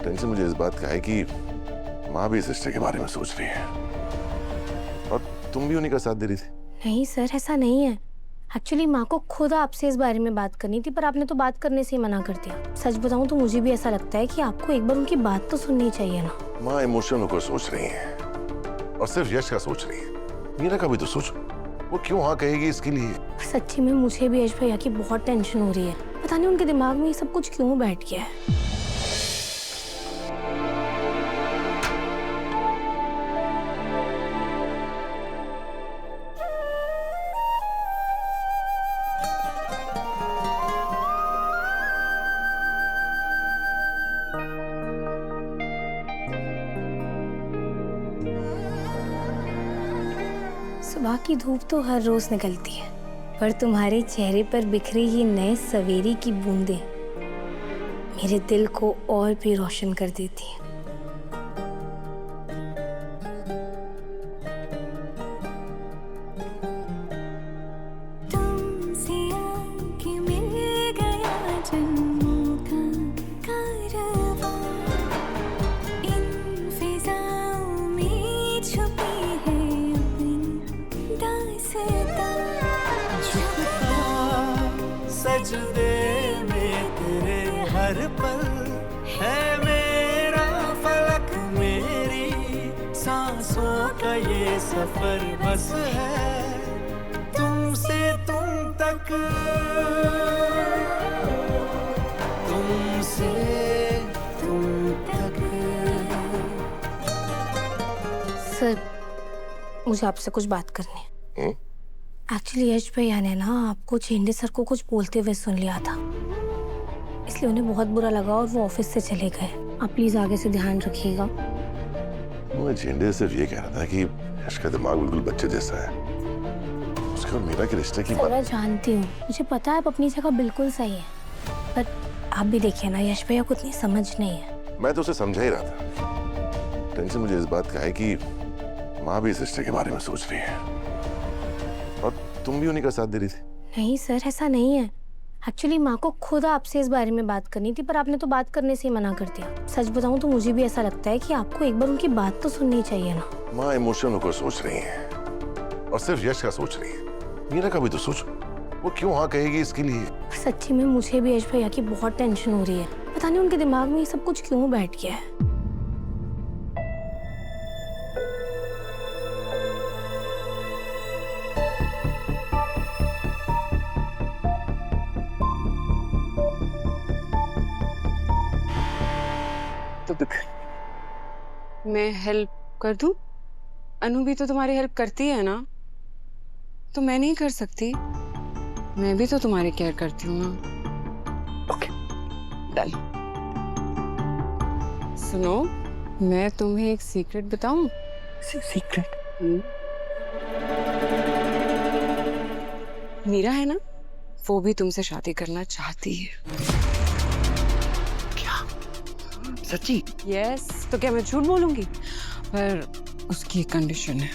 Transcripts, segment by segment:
Tension मुझे इस बात का है कि माँ भी इस रिश्ते के बारे में सोच रही है और तुम भी उन्हीं का साथ दे रही थी। नहीं सर, ऐसा नहीं है। एक्चुअली माँ को खुद आपसे इस बारे में बात करनी थी, पर आपने तो बात करने से ही मना कर दिया। सच बताऊं तो मुझे भी ऐसा लगता है कि आपको एक बार उनकी बात तो सुननी चाहिए ना। माँ इमोशनल होकर सोच रही है और सिर्फ यश का सोच रही है। मीरा का भी तो सोचो, वो क्यों हाँ कहेगी इसके लिए। सच्ची में मुझे भी यश भैया की बहुत टेंशन हो रही है। पता नहीं उनके दिमाग में ये सब कुछ क्यों बैठ गया है। सुबह की धूप तो हर रोज निकलती है, पर तुम्हारे चेहरे पर बिखरी ये नए सवेरे की बूंदें मेरे दिल को और भी रोशन कर देती हैं। तुमसे आके मिल गया जन्मों का कारवां, इन फिजाओं में छुपी है अपनी दास्तां। सजदे में तेरे हर पल है मेरा फलक, मेरी सांसों का ये सफर बस है तुमसे तुम तक, तुमसे तुम तक। सर, मुझे आपसे कुछ बात करनी है। एक्चुअली यश भैया ने ना आपको चेंडे सर को कुछ बोलते हुए सुन लिया था, इसलिए उन्हें बहुत बुरा लगा और वो ऑफिस से चले गए। आप प्लीज आगे से ध्यान रखिएगा। मुझे चेंडे सिर्फ ये कह रहा था कि यश का दिमाग बिल्कुल बच्चे जैसा है। उसके और मीरा के रिश्ते की सर, मैं जानती हूँ, मुझे पता है आप अपनी जगह बिल्कुल सही है, पर आप भी देखिए ना, यश भैया को उतनी समझ नहीं है। मैं तो उसे समझा ही रहा था। टेंशन मुझे इस बात का है कि माँ भी इस रिश्ते के बारे में सोच रही है और तुम भी उन्हीं का साथ दे रही थी। नहीं सर, ऐसा नहीं है। एक्चुअली माँ को खुद आपसे इस बारे में बात करनी थी, पर आपने तो बात करने से ही मना कर दिया। सच बताऊं तो मुझे भी ऐसा लगता है कि आपको एक बार उनकी बात तो सुननी चाहिए ना। माँ इमोशनल होकर सोच रही है और सिर्फ यश का सोच रही है। मीरा का भी तो सोचो, वो क्यों हाँ कहेगी इसके लिए। सच्ची में मुझे भी यश भैया की बहुत टेंशन हो रही है। पता नहीं उनके दिमाग में ये सब कुछ क्यों बैठ गया है। तो मैं हेल्प कर दूं? अनु भी तो तुम्हारी हेल्प करती है ना, तो मैं नहीं कर सकती? मैं भी तो तुम्हारी केयर करती हूँ ना। Okay, done. सुनो, मैं तुम्हें एक सीक्रेट बताऊं? सीक्रेट? मीरा है ना, वो भी तुमसे शादी करना चाहती है। सच्ची? यस, तो क्या मैं झूठ बोलूंगी? पर उसकी एक कंडीशन है।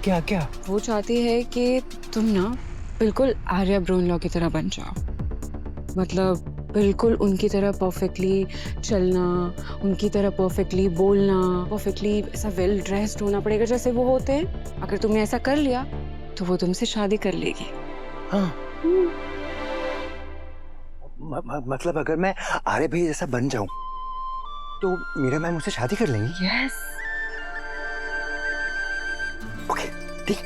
क्या क्या? वो चाहती है कि तुम ना बिल्कुल आर्या ब्रोनलॉ की तरह बन जाओ। मतलब बिल्कुल उनकी तरह परफेक्टली चलना, उनकी तरह परफेक्टली बोलना, परफेक्टली ऐसा वेल ड्रेस्ड होना पड़ेगा जैसे वो होते हैं। अगर तुमने ऐसा कर लिया तो वो तुमसे शादी कर लेगी। हाँ। मतलब अगर मैं आर्य भाई जैसा बन जाऊं तो मीरा मैम मुझसे शादी कर लेंगी? यस। ओके, ठीक।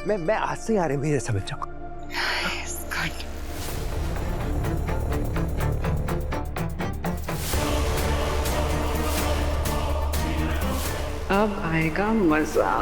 मैं आज से आर्य भाई जैसा बन जाऊंगा। Yes, good. अब आएगा मजा।